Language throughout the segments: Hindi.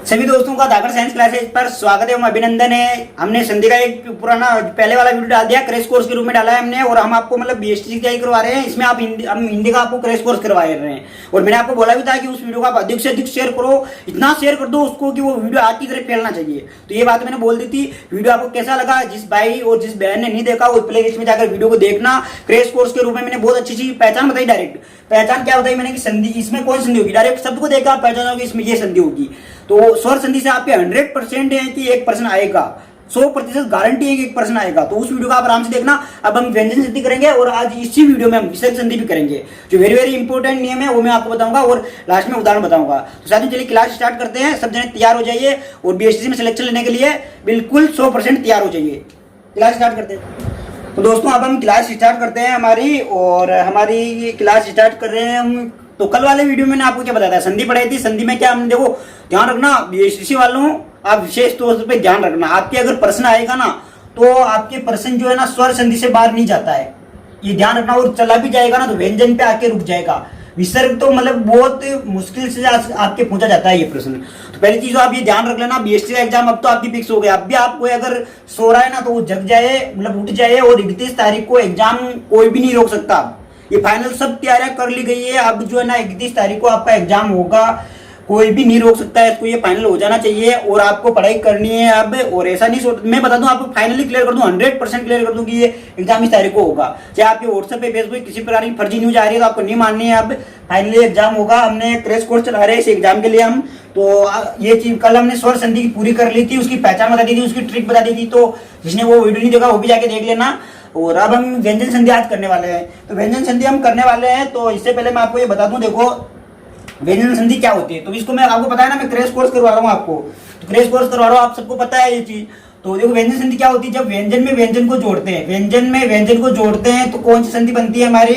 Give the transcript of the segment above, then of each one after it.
सभी दोस्तों का धाकड़ साइंस क्लासेज पर स्वागत है। अभिनंदन है। हमने संधि का एक पुराना पहले वाला वीडियो डाल दिया, क्रैश कोर्स के रूप में डाला है हमने, और हम आपको मतलब बीएसटी की तैयारी करवा रहे हैं। इसमें आप हम हिंदी का आपको क्रैश कोर्स करवा रहे हैं। और मैंने आपको बोला भी था कि उस वीडियो को आप अधिक से अधिक शेयर करो, इतना शेयर कर दो उसको कि वो वीडियो आग की तरह फैलना चाहिए। तो ये बात मैंने बोल दी थी। वीडियो आपको कैसा लगा? जिस भाई और जिस बहन ने नहीं देखा वो प्ले लिस्ट में जाकर वीडियो को देखना। क्रैश कोर्स के रूप में मैंने बहुत अच्छी चीज पहचान बताई। डायरेक्ट पहचान क्या बताई मैंने कि संधि, इसमें कौन संधि होगी, डायरेक्ट शब्द को देखा आप पहचानोगे इसमें ये संधि होगी। तो स्वर संधि से आपके 100% है कि 1% आएगा, 100% गारंटी है कि 1% आएगा। तो उस वीडियो को आप आराम से देखना। अब हम व्यंजन संधि करेंगे और आज इसी वीडियो में हम विसर्ग संधि भी करेंगे। जो वेरी वेरी इंपॉर्टेंट नियम है वो मैं आपको बताऊंगा और लास्ट में उदाहरण बताऊंगा। तो साथियों चलिए क्लास स्टार्ट करते हैं। सब जने तैयार हो जाइए और बीएसटी में सिलेक्शन लेने के लिए बिल्कुल 100% तैयार हो जाइए। क्लास स्टार्ट करते हैं। तो दोस्तों अब हम क्लास स्टार्ट करते हैं हमारी, और हमारी क्लास स्टार्ट कर रहे हैं हम। तो कल वाले वीडियो में आपको क्या बताया था, संधि पढ़ाई थी। संधि में क्या हमने, देखो ध्यान रखना बीएसटी वालों, आप विशेष तौर पे ध्यान रखना। आपके अगर प्रश्न आएगा ना तो आपके प्रश्न जो है ना स्वर संधि से बाहर नहीं जाता है, ये ध्यान रखना। और चला भी जाएगा ना तो व्यंजन पे आके रुक जाएगा। विसर्ग तो मतलब बहुत मुश्किल से आपके पूछा जाता है ये प्रश्न। तो पहली चीज आप ये ध्यान रख लेना, बीएसटी का एग्जाम अब तो आपकी फिक्स हो गया। अब भी आपको अगर सो रहा है ना तो वो जग जाए, मतलब उठ जाए। और 31 तारीख को एग्जाम कोई भी नहीं रोक सकता। ये फाइनल सब तैयारियां कर ली गई है। अब जो है ना 31 तारीख को आपका एग्जाम होगा, कोई भी नहीं रोक सकता है इसको। ये फाइनल हो जाना चाहिए और आपको पढ़ाई करनी है अब। और ऐसा नहीं मैं बता दूं, आपको फाइनली क्लियर कर दूं, 100% क्लियर कर दूं कि ये एग्जाम इस तारीख को होगा। चाहे आपके व्हाट्सएप पे फेसबुक किसी प्रकार की फर्जी न्यूज आ रही है तो आपको नहीं माननी है। अब फाइनली एग्जाम होगा। हमने क्रैश कोर्स चला रहे हैं इस एग्जाम के लिए हम। तो ये चीज कल हमने स्वर संधि की पूरी कर ली थी, उसकी पहचान बता दी थी, उसकी ट्रिक बता दी थी। तो जिसने वो वीडियो नहीं देखा वो भी जाके देख लेना। और अब हम व्यंजन संधि आज करने वाले हैं। तो व्यंजन संधि हम करने वाले हैं, तो इससे पहले मैं आपको ये बता दूं, देखो व्यंजन संधि क्या होती है। तो इसको मैं आपको पता है ना, मैं क्रैश कोर्स करवा रहा हूँ आपको। तो क्रैश कोर्स करवा रहा हूँ, आप सबको पता है ये चीज। तो देखो व्यंजन संधि क्या होती है, जब व्यंजन में व्यंजन को जोड़ते हैं, व्यंजन में व्यंजन को जोड़ते हैं तो कौन सी संधि बनती है हमारी,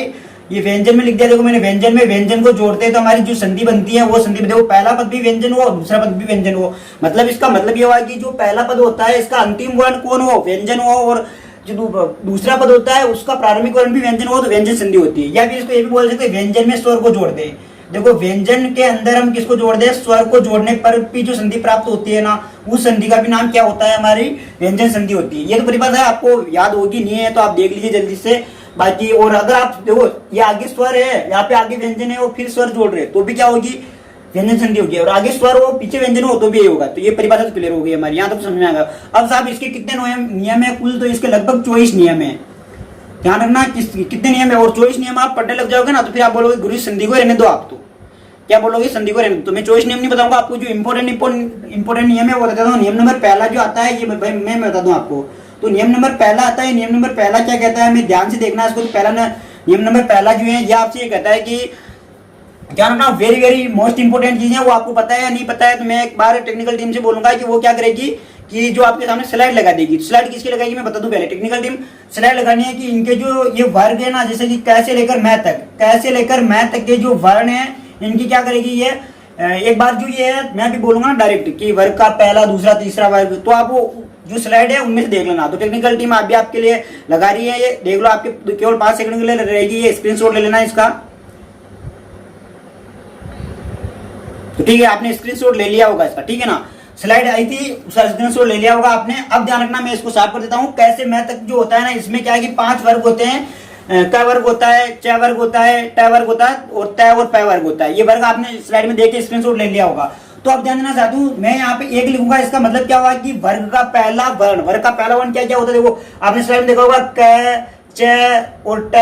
ये व्यंजन में लिख दिया। देखो मैंने व्यंजन में व्यंजन को जोड़ते हैं तो हमारी जो संधि बनती है वो संधि, देखो पहला पद भी व्यंजन हो और दूसरा पद भी व्यंजन हो। मतलब इसका मतलब ये हुआ कि जो पहला पद होता है इसका अंतिम वर्ण कौन हो, व्यंजन हो, और जो दूसरा पद होता है उसका प्रारंभिक वर्ण भी व्यंजन हो तो व्यंजन संधि होती है। या फिर इसको ये भी बोल सकते हैं व्यंजन में स्वर को जोड़ दे। देखो व्यंजन के अंदर हम किसको जोड़ दे, स्वर को जोड़ने पर भी जो संधि प्राप्त होती है ना, उस संधि का भी नाम क्या होता है, हमारी व्यंजन संधि होती है। ये तो परिभाषा आपको याद होगी, नहीं है तो आप देख लीजिए जल्दी से। बाकी और अगर आप देखो ये आगे स्वर है, यहाँ पे आगे व्यंजन है और फिर स्वर जोड़ रहे तो भी क्या होगी, व्यंजन संधि होगी। और आगे स्वर हो पीछे व्यंजन हो तो भी ये होगा। तो ये परिभाषा तो क्लियर हो गई हमारी, यहाँ तक समझ में आएगा। अब साहब इसके कितने नियम है कुल, तो इसके लगभग 24 नियम है। ध्यान रखना कितने नियम है, और 24 नियम आप पढ़ने लग जाओगे ना तो फिर आप बोलोगे गुरु संधि को रहने दो। आप तो क्या बोलोगे, संधि को रहने दो। तो मैं 24 नियम नहीं बताऊंगा आपको, जो इंपोर्टेंट नियम है वो बता दूं। नियम नंबर पहला जो आता है ये मैं बता दूं आपको। तो नियम नंबर पहला आता है, नियम नंबर पहला क्या कहता है, हमें ध्यान से देखना है इसको। तो पहला नियम नंबर पहला जो है ये आपसे ये कहता है कि ध्यान रखना, वेरी वेरी मोस्ट इंपोर्टेंट चीज है। वो आपको पता है या नहीं पता है तो मैं एक बार टेक्निकल टीम से बोलूंगा कि वो क्या करेगी कि जो आपके सामने स्लाइड लगा देगी। स्लाइड किसकी लगाएगी मैं बता दूं पहले। टेक्निकल टीम स्लाइड लगानी है कि इनके जो ये वर्ग है ना, जैसे कि कैसे लेकर मैं तक, कैसे लेकर मैं तक के जो वर्ण है इनकी क्या करेगी ये, एक बार जो ये है मैं भी बोलूंगा ना डायरेक्ट कि वर्ग का पहला दूसरा तीसरा वर्ग, तो आप वो जो स्लाइड है उनमें से देख लेना। तो टेक्निकल टीम आप भी आपके लिए लगा रही है, ये देख लो। आपके केवल 5 सेकंड के लिए रहेगी, ये स्क्रीनशॉट ले लेना इसका। तो ठीक है, आपने स्क्रीनशॉट ले लिया होगा इसका, ठीक है ना। स्लाइड आई थी, उसका स्क्रीनशॉट ले लिया होगा आपने। अब ध्यान रखना, मैं इसको साफ कर देता हूं। कैसे मैं तक जो होता है ना, इसमें क्या है कि 5 वर्ग होते हैं। क वर्ग होता है, च वर्ग होता है, ट वर्ग होता है और त और प वर्ग होता है। ये वर्ग आपने स्लाइड में देख के स्क्रीनशॉट ले लिया होगा। तो अब ध्यान देना चाहता हूँ, मैं यहाँ पे एक लिखूंगा। इसका मतलब क्या हुआ कि वर्ग का पहला वर्ण, वर्ग का पहला वर्ण क्या क्या होता है, देखो आपने स्लाइड में देखा होगा क, च और ट,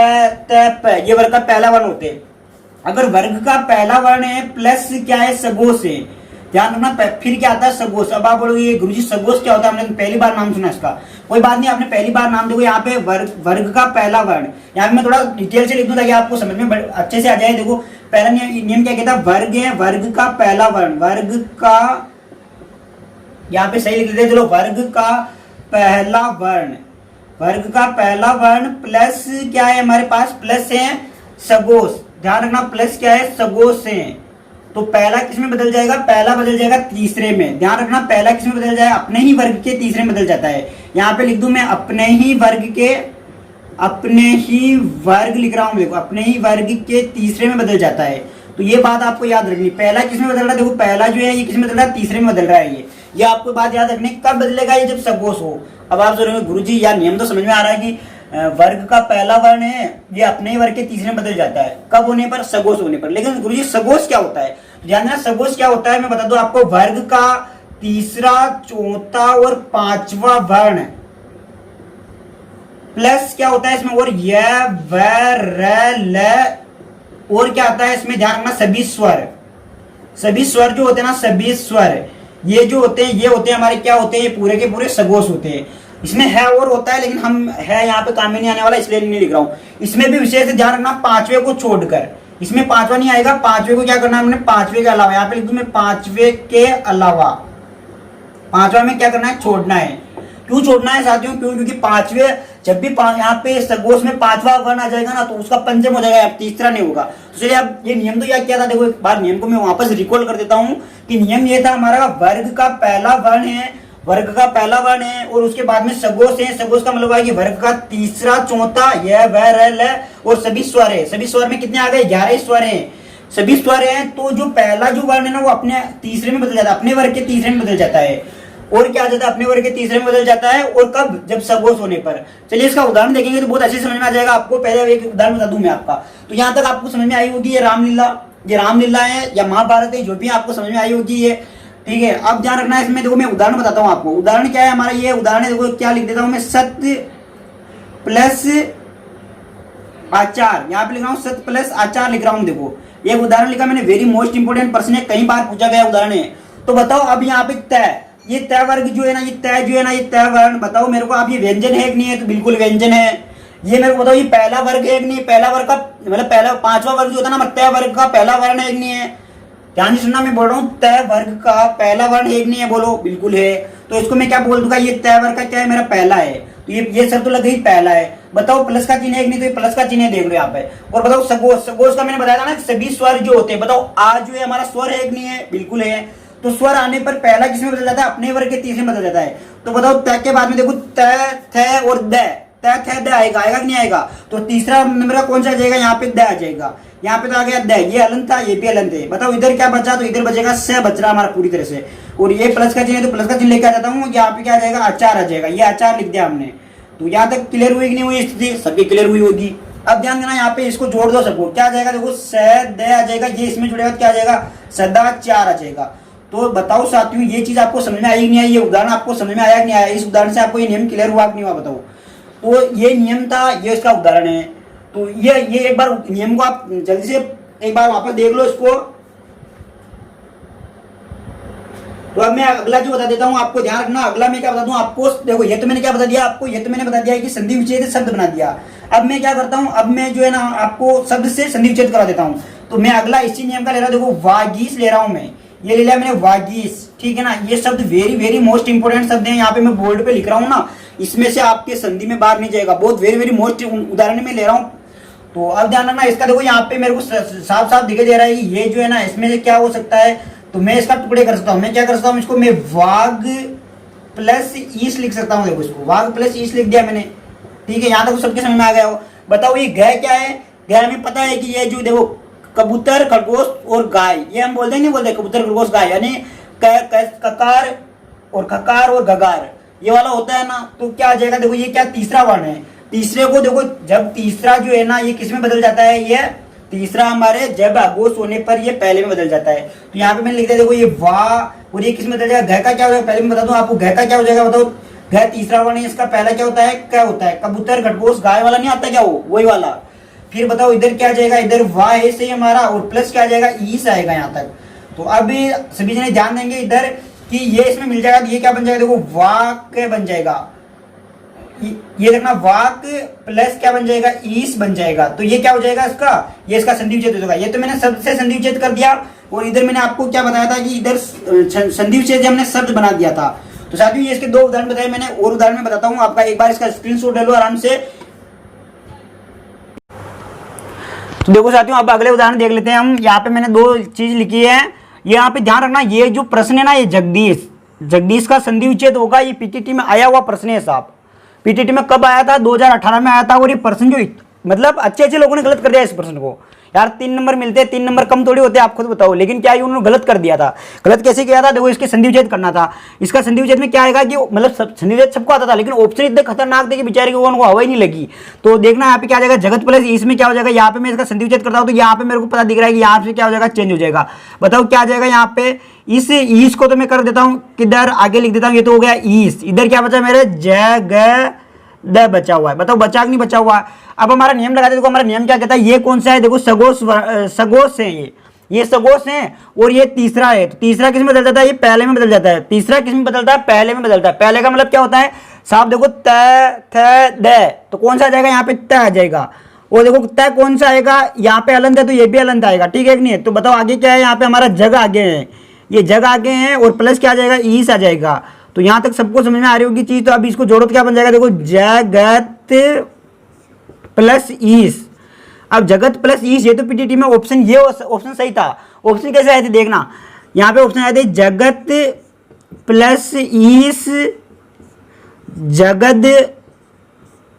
त, प, ये वर्ग का पहला वर्ण होते हैं। अगर वर्ग का पहला वर्ण है प्लस क्या है, सगोश है। ध्यान रखना, फिर क्या आता है, सगोश। अब आप बोलोगे गुरुजी सगोश क्या होता है, हमने पहली बार नाम सुना इसका। कोई बात नहीं, आपने पहली बार नाम, देखो यहाँ पे वर्ग का पहला वर्ण। यहाँ पे मैं थोड़ा डिटेल से लिख दूं ताकि आपको समझ में अच्छे से आ जाए। देखो पहला नियम क्या कहता है, वर्ग है, वर्ग का पहला वर्ण, वर्ग का, यहाँ पे सही लिख देते, चलो वर्ग का पहला वर्ण, वर्ग का पहला वर्ण प्लस क्या है हमारे पास, प्लस है सगोश। ध्यान रखना, प्लस क्या है, सगोश है। तो पहला किसमें बदल जाएगा, पहला बदल जाएगा तीसरे में। ध्यान रखना, पहला किसमें बदल जाएगा, अपने ही वर्ग के तीसरे में बदल जाता है। यहाँ पे लिख दूं मैं अपने ही वर्ग के, अपने ही वर्ग लिख रहा हूं, देखो अपने ही वर्ग के तीसरे में बदल जाता है। तो ये बात आपको याद रखनी। पहला किस में बदल रहा है, देखो पहला जो है ये किस में बदल रहा है, तीसरे में बदल रहा है। ये आपको बात याद रखनी। कब बदलेगा ये, जब सगोश हो। अब आप सोचेंगे गुरुजी यार नियम तो समझ में आ रहा है कि वर्ग का पहला वर्ण है ये अपने ही वर्ग के तीसरे में बदल जाता है, कब होने पर, सगोश होने पर। लेकिन गुरुजी सगोश क्या होता है, ध्यान देना सगोश क्या होता है मैं बता दूं आपको। वर्ग का तीसरा, चौथा और पांचवा वर्ण प्लस क्या होता है इसमें, और य व र ल, और क्या आता है इसमें, ध्यान रखना सभी स्वर। सभी स्वर जो होते हैं ना, सभी स्वर ये जो होते हैं, ये होते हैं हमारे क्या होते हैं, ये पूरे के पूरे सगोश होते हैं। इसमें है और होता है, लेकिन हम है यहाँ पे काम में नहीं आने वाला, इसलिए नहीं लिख रहा हूं। इसमें भी विशेष ध्यान रखना, पांचवे को छोड़कर, इसमें पांचवा नहीं आएगा। पांचवे को क्या करना है हमने, पांचवे के अलावा, यहाँ पे लिख दूं मैं पांचवे के अलावा, पांचवा में क्या करना है, छोड़ना है। क्यों छोड़ना है साथियों, क्यों, क्योंकि पांचवे जब भी यहाँ पे सगोश में पांचवा वर्ण आ जाएगा ना तो उसका पंचम हो जाएगा, तीसरा नहीं होगा। तो चलिए अब ये नियम तो याद किया था, देखो एक बार नियम को मैं वापस रिकॉल कर देता हूँ कि नियम ये था हमारा, वर्ग का पहला वर्ण है, वर्ग का पहला वर्ण है और उसके बाद में सगोश है। सगोश का मतलब है कि वर्ग का तीसरा, चौथा, य व र ल और सभी स्वर है। सभी स्वर में कितने आ गए, 11 स्वर है, सभी स्वर हैं। तो जो पहला जो वर्ण है ना वो अपने तीसरे में बदल जाता है, अपने वर्ग के तीसरे में बदल जाता है। और क्या आ जाता है, अपने वर्ग के तीसरे में बदल जाता है। और कब, जब सगोश होने पर। चलिए इसका उदाहरण देखेंगे तो बहुत अच्छे समझ में आ जाएगा आपको। पहले एक उदाहरण बता दूं मैं आपका, तो यहाँ तक आपको समझ में आई होगी ये रामलीला है या महाभारत है, जो भी आपको समझ में आई होगी ये, ठीक है। अब ध्यान रखना है इसमें, देखो मैं उदाहरण बताता हूँ आपको। उदाहरण क्या है हमारा, ये उदाहरण है, देखो क्या लिख देता हूँ मैं, सत्य प्लस आचार, यहाँ पे लिख रहा हूँ सत्य प्लस आचार लिख रहा हूँ। देखो ये उदाहरण लिखा मैंने, वेरी मोस्ट इंपोर्टेंट प्रश्न है, कई बार पूछा गया उदाहरण है। तो बताओ अब यहाँ पे तय, ये तय वर्ग जो है ना, ये तय जो है ना, ये तय वर्ण, बताओ मेरे को आप ये व्यंजन है कि नहीं है, तो बिल्कुल व्यंजन है। ये मेरे को बताओ ये पहला वर्ग है कि नहीं, पहला वर्ग का मतलब पहला पांचवा वर्ग जो होता है ना, तय वर्ग का पहला वर्ण है कि नहीं है। ध्यान से सुनना, मैं बोल रहा हूँ तय वर्ग का पहला वर्ण है कि नहीं है, बोलो बिल्कुल है। तो इसको मैं क्या बोल दूंगा, ये तय वर्ग का क्या है, मेरा पहला है। तो ये सब तो लग गई पहला है। बताओ प्लस का चिन्ह है कि नहीं, तो ये प्लस का चिन्ह है, देख लो यहाँ पे। और बताओ सगोश, सगोश का मैंने बताया था ना, सभी स्वर जो होते हैं, बताओ आ जो है हमारा स्वर है कि नहीं है, बिल्कुल है। तो स्वर आने पर पहला किसमें बदल जाता है, अपने वर्ग के तीसरे में बदल जाता है। तो बताओ त के बाद में देखो त, थ और द, त थ द आएगा, आएगा कि नहीं आएगा। तो तीसरा नंबर का कौन सा आ जाएगा, यहाँ पे द आ जाएगा। यहाँ पे तो आ गया द, ये हलंत था, ये भी हलंत है। बताओ इधर क्या बचा, तो इधर बचेगा स बच रहा हमारा पूरी तरह से। और ये प्लस का चिन्ह है, तो प्लस का चिन्ह लेके आ जाता हूँ, यहाँ पे क्या आ जाएगा, आचार आ जाएगा। ये आचार लिख दिया हमने। तो यहाँ तक क्लियर हुई कि नहीं हुई स्थिति, सबकी क्लियर हुई होगी। अब ध्यान देना, यहाँ पे इसको जोड़ दो सबको, क्या आ जाएगा, देखो स द आ जाएगा, ये इसमें जुड़ेगा, क्या आ जाएगा, सदाचार आ जाएगा। तो बताओ साथियों ये चीज आपको समझ में आई कि नहीं आई, ये उदाहरण आपको समझ में आया कि नहीं आया, इस उदाहरण से आपको ये नियम क्लियर हुआ कि नहीं हुआ, बताओ। तो ये नियम था, ये इसका उदाहरण है। तो ये एक बार नियम को आप जल्दी से एक बार वापस देख लो इसको। तो अब मैं अगला जो बता देता हूं आपको, ध्यान रखना। अगला मैं क्या बता दूं आपको, देखो ये तो मैंने क्या बता दिया आपको, ये तो मैंने बता दिया कि संधि विच्छेद शब्द बना दिया। अब मैं क्या करता हूं, अब मैं जो है ना आपको शब्द से संधि विच्छेद करा देता हूं। तो मैं अगला इसी नियम का ले रहा हूं, देखो वागीश ले रहा हूं मैं, ये ले लिया मैंने वागीश, ठीक है ना। ये शब्द वेरी वेरी मोस्ट इंपोर्टेंट शब्द है, यहाँ पे मैं बोर्ड पे लिख रहा हूँ ना, इसमें से आपके संधि में बाहर नहीं जाएगा, बहुत वेरी वेरी मोस्ट उदाहरण में ले रहा हूँ। तो अब ध्यान रखना इसका, देखो यहाँ पे मेरे को साफ साफ दिखाई दे रहा है कि ये जो है ना इसमें से क्या हो सकता है। तो मैं इसका टुकड़े कर सकता हूँ, मैं क्या कर सकता हूँ, इसको मैं वाग प्लस ईश लिख सकता हूँ। देखो इसको वाग प्लस ईश लिख दिया मैंने, ठीक है। यहाँ तक सबके समझ में आ गया हो। बताओ ये गय क्या है, गय हमें पता है कि ये जो देखो कबूतर, खरगोश और गाय, ये हम बोलते हैं नहीं बोलते, कबूतर खरगोश गाय, यानी ककार और खकार और गगार, ये वाला होता है ना। तो क्या आ जाएगा, देखो ये क्या तीसरा वर्ण है। तीसरे को देखो, जब तीसरा जो है ना ये किस में बदल जाता है, ये तीसरा हमारे जब आगोश होने पर ये पहले में बदल जाता है। तो यहाँ पे मैंने लिख दिया, देखो ये वाह, और ये किस में बदल जाएगा, घ का क्या हो जाएगा, पहले मैं बता दूं आपको घ का क्या हो जाएगा, बताओ। घ तीसरा वर्ण है, इसका पहला क्या होता है, क्या होता है, कबूतर खरगोश गाय वाला नहीं आता क्या, वो वही वाला। फिर बताओ इधर क्या आ जाएगा, इधर वाह है से हमारा, और प्लस क्या आ जाएगा, ईस आएगा यहाँ तक। तो अब सभी जने ध्यान देंगे इधर कि ये इसमें मिल जाएगा, तो ये क्या बन जाएगा, देखो वाक बन जाएगा। ये देखना वाक प्लस क्या बन जाएगा, ईस बन जाएगा। तो ये क्या हो जाएगा इसका, ये इसका संधि विच्छेद हो जाएगा। ये तो मैंने शब्द से संधि विच्छेद कर दिया, और इधर मैंने आपको क्या बताया था कि इधर संधि विच्छेद हमने शब्द बना दिया था। तो साथियों ये इसके दो उदाहरण बताए मैंने, और उदाहरण में बताता हूँ आपका, एक बार इसका स्क्रीनशॉट ले लो आराम से। तो देखो साथियों अब अगले उदाहरण देख लेते हैं हम। यहाँ पे मैंने दो चीज लिखी है, यहाँ पे ध्यान रखना, ये जो प्रश्न है ना, ये जगदीश का संधि विच्छेद होगा। ये पीटीटी में आया हुआ प्रश्न है साहब, पीटीटी में कब आया था, 2018 में आया था। और ये प्रश्न जो मतलब अच्छे लोगों ने गलत कर दिया इस प्रश्न को, यार 3 नंबर मिलते हैं, 3 नंबर कम थोड़ी होते, आप खुद बताओ। लेकिन क्या उन्होंने गलत कर दिया था। गलत कैसे किया था, देखो इसके संधि विच्छेद करना था। इसका संधि विच्छेद में क्या आएगा कि मतलब संधि विच्छेद सबको आता था, लेकिन ऑप्शन इतने खतरनाक थे कि बेचारे को उनको हवा ही नहीं लगी। तो देखना यहाँ पे क्या आ जाएगा, जगत प्लस इसमें क्या हो जाएगा, यहाँ पे मैं इसका संधि विच्छेद करता हूँ तो यहाँ पे मेरे को पता दिख रहा है कि यहाँ से क्या हो जाएगा, चेंज हो जाएगा। बताओ क्या आ जाएगा यहाँ पे, इस ईस को तो मैं कर देता हूँ किधर, आगे लिख देता हूँ, ये तो हो गया ईस। इधर क्या बचा मेरे, द बचा हुआ है। बताओ बचा कि नहीं बचा हुआ है। अब हमारा नियम लगाते देखो, हमारा नियम क्या कहता है, ये कौन सा है, देखो सगोस है, ये सगोस है और ये तीसरा है। तो तीसरा किस में बदल जाता है, ये पहले में बदल जाता है। तीसरा किस में बदलता है, पहले में बदलता है। पहले का मतलब क्या होता है साहब, देखो त थ द, तो कौन सा आ जाएगा यहाँ पे, त आ जाएगा। और देखो त कौन सा आएगा, यहाँ पे हलंत है तो ये भी हलंत आएगा, ठीक है कि नहीं। तो बताओ आगे क्या है, यहाँ पे हमारा जग आगे है, ये जग आगे है और प्लस क्या आ जाएगा, ईस आ जाएगा। तो यहां तक सबको समझ में आ रही होगी चीज। तो अब इसको जोड़ो तो क्या बन जाएगा, देखो जगत प्लस ईस। अब जगत प्लस ईस, ये तो पीटीटी में ऑप्शन, ये ऑप्शन सही था। ऑप्शन कैसे आए थे देखना, यहां पे ऑप्शन आए थे जगत प्लस ईस, जगत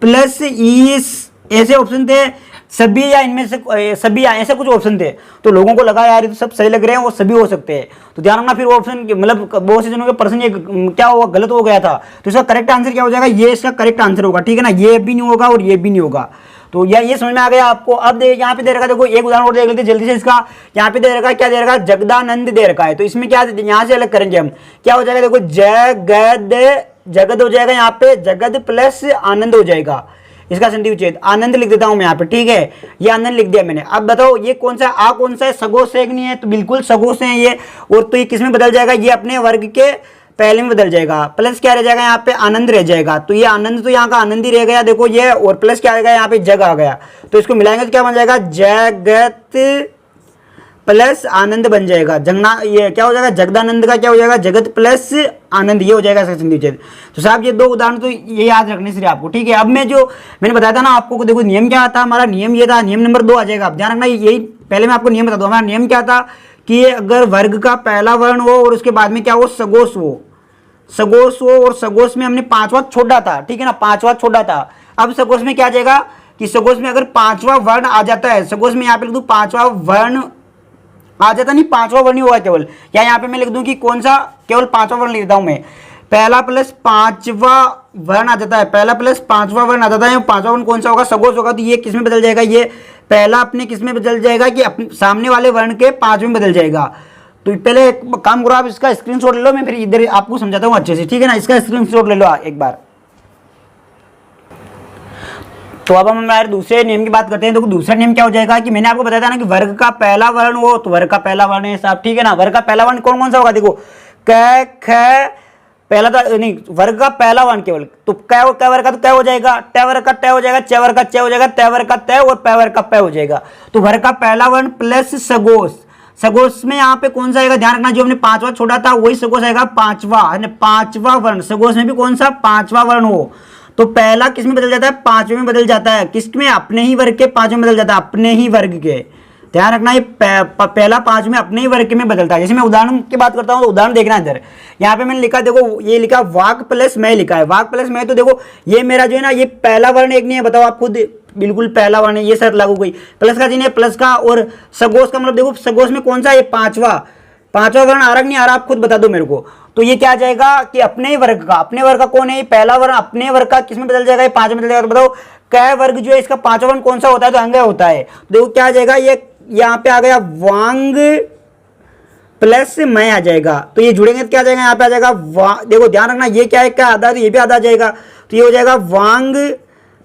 प्लस ईस, ऐसे ऑप्शन थे सभी, या इनमें से सभी, ऐसे कुछ ऑप्शन थे। तो लोगों को लगा यार ये तो सब सही लग रहे हैं, वो सभी हो सकते हैं। तो ध्यान रखना, फिर ऑप्शन मतलब बहुत से जनों के पर्सन ये क्या हुआ, गलत हो गया था। तो इसका करेक्ट आंसर क्या हो जाएगा, ये इसका करेक्ट आंसर होगा, ठीक है ना। ये भी नहीं होगा और ये भी नहीं होगा। तो ये समझ में आ गया आपको। अब देख यहाँ पे दे रखा, देखो एक उदाहरण और देख लेते जल्दी से इसका। यहाँ पे दे रखा, क्या दे रखा, जगदानंद दे रखा है। तो इसमें क्या, यहाँ से अलग करेंगे हम, क्या हो जाएगा, देखो जगद हो जाएगा, यहाँ पे जगद प्लस आनंद हो जाएगा। इसका संधि विच्छेद आनंद लिख देता हूं मैं यहाँ पे, ठीक है, ये आनंद लिख दिया मैंने। अब बताओ ये कौन सा, आ कौन सा है, सगोस है कि नहीं है, तो बिल्कुल सगोस है ये। और तो ये किस में बदल जाएगा, ये अपने वर्ग के पहले में बदल जाएगा। प्लस क्या रह जाएगा, यहाँ पे आनंद रह जाएगा। तो ये आनंद, तो यहाँ का आनंद ही रह गया, देखो ये, और प्लस क्या आएगा, यहाँ पे जग आ गया। तो इसको मिलाएंगे तो क्या बन जाएगा, जगत प्लस आनंद बन जाएगा। ये क्या हो जाएगा, जगदानंद का क्या हो जाएगा, जगत प्लस आनंद, ये हो जाएगा इसका संधि विच्छेद। तो साहब ये दो उदाहरण तो ये याद रखने से आपको, ठीक है। अब मैं जो मैंने बताया था ना आपको, देखो नियम क्या था हमारा, नियम ये था, नियम नंबर 2 आ जाएगा। आप ध्यान रखना, यही पहले मैं आपको नियम बता दूं। हमारा नियम क्या था कि अगर वर्ग का पहला वर्ण हो और उसके बाद में क्या हो, सगोस हो, सगोस हो, और सगोस में हमने 5वां छोड़ा था, ठीक है ना, 5वां छोड़ा था। अब सगोस में क्या आ जाएगा कि सगोस में अगर 5वां वर्ण आ जाता है, सगोस में यहाँ पे लिख दूं 5वां वर्ण आ जाता, नहीं 5वां वर्ण ही होगा केवल, या यहाँ पे मैं लिख दूं कि कौन सा, केवल 5वां वर्ण लिख देता हूं मैं, पहला प्लस 5वां वर्ण आ जाता है, पहला प्लस 5वां वर्ण आ जाता है। 5वां वर्ण कौन सा होगा, सगोस होगा। तो ये किस में बदल जाएगा, ये पहला अपने किस में बदल जाएगा, कि अपने सामने वाले वर्ण के 5 में बदल जाएगा। तो पहले एक काम करो, आप इसका स्क्रीनशॉट ले लो, मैं फिर इधर आपको समझाता हूँ अच्छे से, ठीक है ना। इसका स्क्रीनशॉट ले लो एक बार। तो अब हम हमारे दूसरे नियम की बात करते हैं। देखो दूसरा नियम क्या हो जाएगा कि मैंने आपको बताया था ना कि वर्ग का पहला वर्ण हो, तो वर्ग का पहला वर्ण है साहब, ठीक है ना। वर्ग का पहला वर्ण कौन कौन सा होगा, देखो क ख, पहला तो नहीं, वर्ग का पहला वर्ण केवल, तो क वर्ग का तो क हो जाएगा, ट वर्ग का ट हो जाएगा, च वर्ग का च हो जाएगा, त वर्ग का त और प वर्ग का प हो जाएगा। तो वर्ग का पहला वर्ण प्लस सगोस, सगोस में यहाँ पे कौन सा आएगा, ध्यान रखना, जो हमने 5वां छोड़ा था वही सगोस आएगा, 5वां वर्ण। सगोस में भी कौन सा, 5वां वर्ण हो, तो पहला किस में बदल जाता है, 5वें में बदल जाता है। किसमें, अपने ही वर्ग के 5वें में बदल जाता है, अपने ही वर्ग के। ध्यान रखना, ये पहला 5 में अपने ही वर्ग के में बदलता है। जैसे मैं उदाहरण की बात करता हूँ तो उदाहरण देखना इधर, यहाँ पे मैंने लिखा, देखो ये लिखा वाक प्लस मैं लिखा है, वाक प्लस मैं। तो देखो ये मेरा जो है ना, ये पहला वर्ण एक नहीं है, बताओ आप खुद, बिल्कुल पहला वर्ण है, ये शर्त लागू गई। प्लस का चिन्ह है, प्लस का, और सगोस का मतलब देखो सगोस में कौन सा, ये 5वां वर्ण आ रहा नहीं आ रहा, आप खुद बता दो मेरे को। तो ये क्या आ जाएगा कि अपने ही वर्ग का, अपने वर्ग का कौन है, पहला वर्ण अपने वर्ग का किस में बदल जाएगा, ये 5 में बदल जाएगा। तो बताओ क वर्ग जो है इसका 5वां वर्ण कौन सा होता है, तो अंग होता है। तो देखो क्या आ जाएगा, ये यहाँ पे आ गया वांग प्लस मैं आ जाएगा। तो ये जुड़ेंगे तो क्या आ जाएगा, यहाँ पे आ जाएगा देखो ध्यान रखना, ये क्या है, क्या आधा, तो ये भी आधा आ जाएगा। तो ये हो जाएगा वांग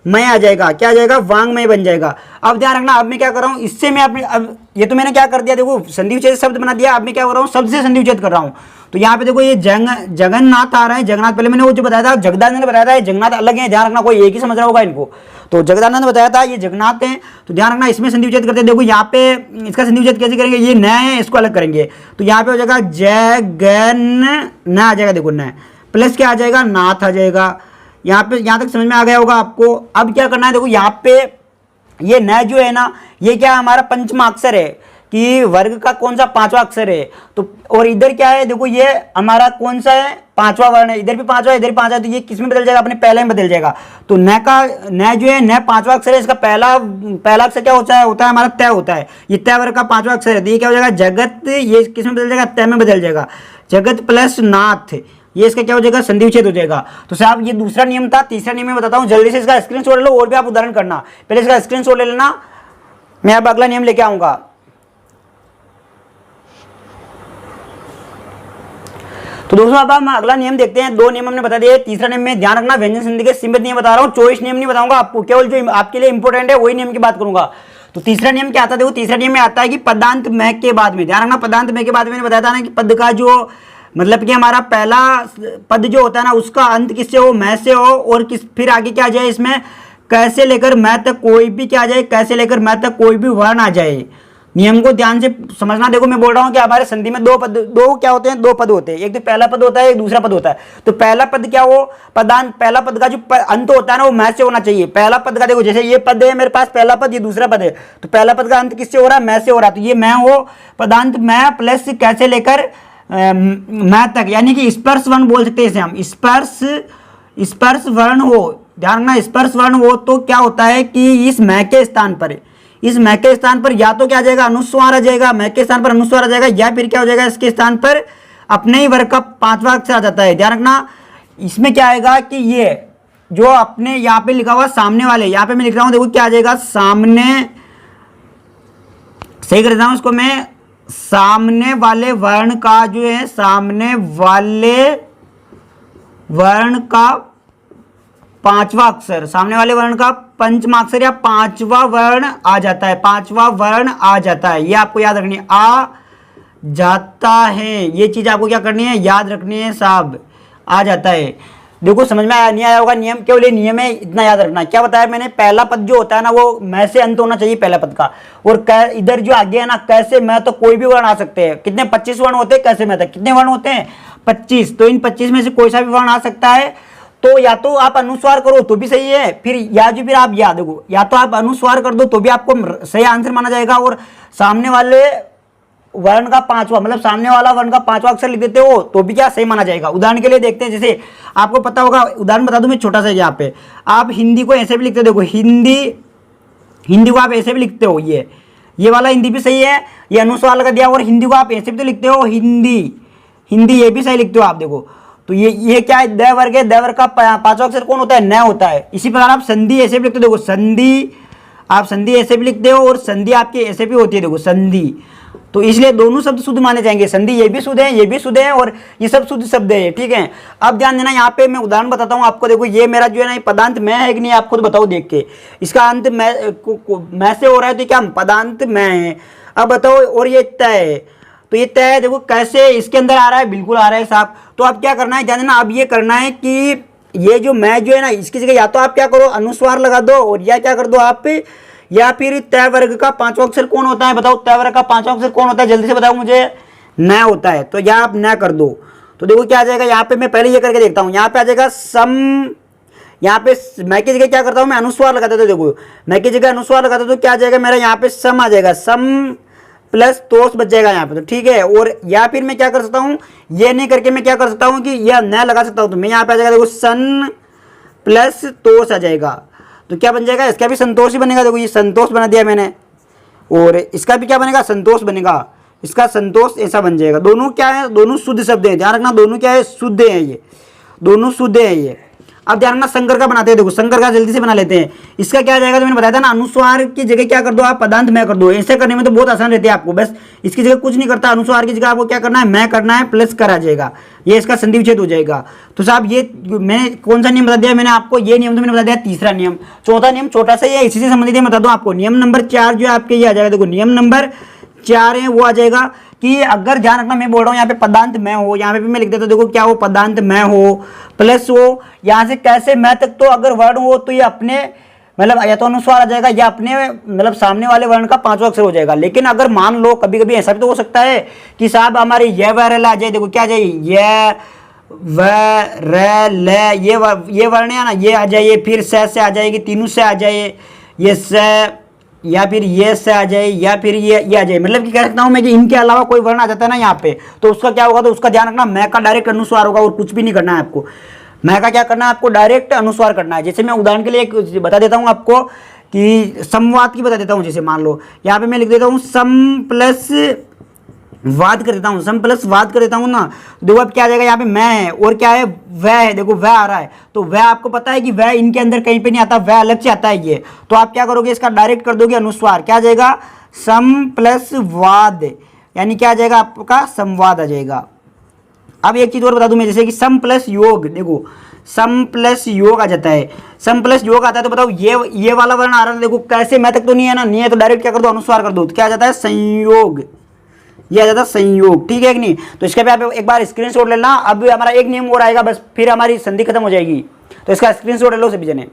मैं आ जाएगा, क्या आ जाएगा, वांग मैं बन जाएगा। अब ध्यान रखना, अब मैं क्या कर रहा हूँ, इससे मैं अपने, अब ये तो मैंने क्या कर दिया, देखो संधि विच्छेद शब्द बना दिया। अब मैं क्या कर रहा हूँ, शब्द से संधि विच्छेद कर रहा हूँ। तो यहाँ पे देखो ये जगन्नाथ आ रहा है, जगन्नाथ पहले मैंने वो जो बताया था, जगदानंद ने बताया था, ये जगन्नाथ अलग है, ध्यान रखना, कोई एक ही समझ रहा होगा इनको। तो जगदानंद बताया था, ये जगन्नाथ है। तो ध्यान रखना, इसमें संधि विच्छेद करते हैं। देखो यहाँ पे इसका संधि विच्छेद कैसे करेंगे, ये न है, इसको अलग करेंगे। तो यहाँ पे हो जाएगा जगन न आ जाएगा, देखो न प्लस क्या आ जाएगा, नाथ आ जाएगा। यहाँ पे, यहाँ तक समझ में आ गया होगा आपको। अब क्या करना है, देखो यहाँ पे ये न जो है ना, ये क्या हमारा पंचमाक्षर है, कि वर्ग का कौन सा पांचवा अक्षर है। तो और इधर क्या है, देखो ये हमारा कौन सा है, पांचवा वर्ण है, इधर भी पांचवा इधर भी पांचवा, तो ये किस में बदल जाएगा, अपने पहले में बदल जाएगा। तो न का न जो है न पांचवा अक्षर है, इसका पहला अक्षर क्या होता है हमारा तय होता है। ये तय वर्ग का पांचवा अक्षर है, तो ये क्या हो जाएगा जगत, ये किस में बदल जाएगा, तय में बदल जाएगा। जगत प्लस नाथ, ये इसका क्या हो जाएगा, संधि विच्छेद हो जाएगा। तो साहब ये दूसरा नियम था। तीसरा नियम मैं बताता हूँ, जल्दी से इसका स्क्रीनशॉट ले लो और भी आप उदाहरण करना। पहले इसका स्क्रीनशॉट ले लेना, मैं अब अगला नियम लेके आऊंगा। तो दोस्तों अब हम अगला नियम देखते हैं। दो नियम हमने बता दिए। तीसरा नियम में ध्यान रखना, व्यंजन संधि के सीमित नियम बता रहा हूँ, 24 नियम नहीं बताऊंगा आपको, केवल जो आपके लिए इंपॉर्टेंट है वही नियम की बात करूंगा। तो तीसरा नियम क्या आता है, देखो तीसरा नियम में आता है कि पदांत में के बाद में, ध्यान रखना पदांत में के बाद में मैंने बताया था ना कि पद का जो मतलब कि हमारा पहला पद जो होता है ना उसका अंत किससे हो, मैं से हो, और किस फिर आगे क्या आ जाए, इसमें कैसे लेकर मैं तक कोई भी क्या आ जाए, कैसे लेकर मैं तक कोई भी वर्ण आ जाए। नियम को ध्यान से समझना। देखो मैं बोल रहा हूं कि हमारे संधि में दो क्या होते हैं, दो पद होते हैं, एक तो पहला पद होता है, एक दूसरा पद होता है। तो पहला पद क्या हो, पदांत, पहला पद का जो अंत होता है ना वो मैं से होना चाहिए। पहला पद का देखो जैसे ये पद है मेरे पास, पहला पद, ये दूसरा पद है, तो पहला पद का अंत किससे हो रहा है, मैं से हो रहा है। तो ये मैं हो, पदांत मैं प्लस कैसे लेकर मैं तक, यानी कि स्पर्श वर्ण बोल सकते हैं इसे हम, स्पर्श वर्ण हो। ध्यान रखना स्पर्श वर्ण हो तो क्या होता है कि इस मैं के स्थान पर, इस मैं के स्थान पर या तो क्या आ जाएगा, अनुस्वार आ जाएगा, मैं के स्थान पर अनुस्वार आ जाएगा, या फिर क्या हो जाएगा, इसके स्थान पर अपने ही वर्ग का पांचवा अक्षर आ जाता है। ध्यान रखना इसमें क्या आएगा कि ये जो अपने यहाँ पे लिखा हुआ सामने वाले, यहाँ पे मैं लिख रहा हूं देखो क्या आ जाएगा, सामने, सही कर देता हूं इसको मैं, सामने वाले वर्ण का जो है, सामने वाले वर्ण का पांचवा अक्षर, सामने वाले वर्ण का पंचमा अक्षर या पांचवा वर्ण आ जाता है, पांचवा वर्ण आ जाता है। ये आपको याद रखनी है, आ जाता है, ये चीज आपको क्या करनी है, याद रखनी है साहब, आ जाता है। देखो समझ में नहीं आया होगा नियम, केवल ये नियम है, इतना याद रखना। क्या बताया मैंने, पहला पद जो होता है ना वो मैं से अंत होना चाहिए पहला पद का, और इधर जो आगे है ना कैसे मैं, तो कोई भी वर्ण आ सकते हैं। कितने 25 वर्ण होते हैं कैसे मैं तक, कितने वर्ण होते हैं 25, तो इन 25 में से कोई सा भी वर्ण आ सकता है। तो या तो आप अनुस्वार करो तो भी सही है, फिर या जो फिर आप याद देखो, या तो आप अनुस्वार कर दो तो भी आपको सही आंसर माना जाएगा, और सामने वाले वर्ण का पांचवा मतलब सामने वाला वर्ण का पांचवा अक्षर लिख देते हो तो भी क्या सही माना जाएगा। उदाहरण के लिए देखते हैं, जैसे आपको पता होगा, उदाहरण बता दूं मैं छोटा सा, यहाँ पे आप हिंदी को ऐसे भी लिखते हो, देखो हिंदी को आप ऐसे भी लिखते हो, ये वाला हिंदी भी सही है, ये अनुस्वार लगा दिया, और हिंदी को आप ऐसे भी तो लिखते हो, हिंदी ये भी सही लिखते हो आप देखो। तो ये क्या है, द वर्ग है, द वर्ग का पांचवा अक्षर कौन होता है, न होता है। इसी प्रकार आप संधि ऐसे भी लिखते हो, देखो संधि, आप संधि ऐसे भी लिखते हो, और संधि आपकी ऐसे भी होती है, देखो संधि। तो इसलिए दोनों शब्द शुद्ध माने जाएंगे, संधि ये भी शुद्ध है, ये भी शुद्ध है, और ये सब शुद्ध शब्द है, ठीक है। अब ध्यान देना, यहाँ पे मैं उदाहरण बताता हूँ आपको। देखो ये मेरा जो है ना पदांत मैं है कि नहीं, आप खुद बताओ देख के, इसका अंत मैं से हो रहा है तो क्या पदांत मैं है। अब बताओ, और ये तय है, तो ये तय देखो कैसे इसके अंदर आ रहा है, बिल्कुल आ रहा है साहब। तो अब क्या करना है, ध्यान देना, अब ये करना है कि ये जो मैं जो है ना इसकी जगह या तो आप क्या करो अनुस्वार लगा दो, और या क्या कर दो आप, या फिर तय वर्ग का पांचवा अक्षर कौन होता है, बताओ तय वर्ग का पांचवा अक्षर कौन होता है, जल्दी से बताओ मुझे, न होता है। तो या आप न कर दो, तो देखो क्या आ जाएगा, यहाँ पे मैं पहले ये करके देखता हूँ, यहाँ पे आ जाएगा सम, यहाँ पे मैं की जगह क्या करता हूँ, मैं अनुस्वार लगाता हूँ, देखो मैं की जगह अनुस्वार लगाता हूँ तो क्या आ जाएगा मेरा, यहाँ पे सम आ जाएगा, सम प्लस तोष बच जाएगा यहाँ पे, तो ठीक है। और या फिर मैं क्या कर सकता हूँ, ये नहीं करके मैं क्या कर सकता हूँ कि यह न लगा सकता हूँ, तो मैं यहाँ पे आ जाएगा देखो सन प्लस तोष आ जाएगा, तो क्या बन जाएगा, इसका भी संतोष ही बनेगा। देखो ये संतोष बना दिया मैंने, और इसका भी क्या बनेगा, संतोष बनेगा, इसका संतोष ऐसा बन जाएगा। दोनों क्या है, दोनों शुद्ध शब्द हैं, ध्यान रखना, दोनों क्या है, शुद्ध है, ये दोनों शुद्ध है ये। अब ध्यान रखना, शंकर का बनाते हैं, देखो शंकर का जल्दी से बना लेते हैं। इसका क्या जाएगा, तो मैंने बताया था ना, अनुस्वार की जगह क्या कर दो आप, पदांत मैं कर दो। ऐसे करने में तो बहुत आसान रहती है आपको, बस इसकी जगह कुछ नहीं करता, अनुस्वार की जगह आपको क्या करना है, मैं करना है, प्लस कर आ जाएगा, ये इसका संधि विच्छेद हो जाएगा। तो साहब ये मैंने कौन सा नियम बता दिया मैंने आपको, ये नियम तो मैंने बता दिया तीसरा नियम। चौथा नियम छोटा सा ही है, इसी से संबंधित बता दूं आपको, नियम नंबर 4 जो है आपके ये आ जाएगा। देखो नियम नंबर 4 है वो आ जाएगा कि अगर ध्यान रखना, मैं बोल रहा हूँ यहाँ पे पदांत मैं हो, यहाँ पे भी मैं लिख देता हूँ, देखो क्या हो, पदांत मैं हो प्लस हो, यहाँ से कैसे मैं तक, तो अगर वर्ण हो तो ये अपने मतलब या तो अनुस्वार आ जाएगा, या अपने मतलब सामने वाले वर्ण का पांचवा अक्षर हो जाएगा। लेकिन अगर मान लो कभी कभी ऐसा भी तो हो सकता है कि साहब हमारे ये वर्ण आ जाए, देखो क्या आ जाए, ये व र ल, ये वर्ण है ना, ये आ जाए, फिर से आ जाएगी, तीनों से आ जाए, ये स, या फिर ये से आ जाए या फिर ये आ जाए, मतलब कि कह सकता हूँ मैं कि इनके अलावा कोई वर्ण आ जाता है ना यहाँ पे, तो उसका क्या होगा, तो उसका ध्यान रखना, मैं का डायरेक्ट अनुस्वार होगा और कुछ भी नहीं करना है आपको। मैं का क्या करना है, आपको डायरेक्ट अनुस्वार करना है। जैसे मैं उदाहरण के लिए एक बता देता हूँ आपको कि संवाद की बता देता हूँ। जैसे मान लो यहाँ पे मैं लिख देता हूँ सम प्लस वाद कर देता हूँ, सम प्लस वाद कर देता हूँ ना, देखो अब क्या आ जाएगा, यहाँ पे मैं है और क्या है, वह है। देखो वह आ रहा है, तो वह आपको पता है कि वह इनके अंदर कहीं पे नहीं आता, वह अलग से आता है ये। तो आप क्या करोगे, इसका डायरेक्ट कर दोगे अनुस्वार, क्या आ जाएगा, सम प्लस वाद, यानी क्या आ जाएगा आपका संवाद आ जाएगा। अब एक चीज और बता दूं मैं, जैसे कि सम प्लस योग, देखो सम प्लस योग आ जाता है, सम प्लस योग आता है, तो बताओ ये वाला वर्ण आ रहा है, देखो कैसे, मैं तक तो नहीं है ना, नहीं है तो डायरेक्ट क्या कर दो, अनुस्वार कर दो, तो क्या आ जाता है, संयोग, ये आ जाता है संयोग, ठीक है कि नहीं। तो इसके पे आप एक बार स्क्रीनशॉट ले लेना। अब हमारा एक नियम और आएगा, बस फिर हमारी संधि खत्म हो जाएगी, तो इसका स्क्रीनशॉट ले लो सभी जने।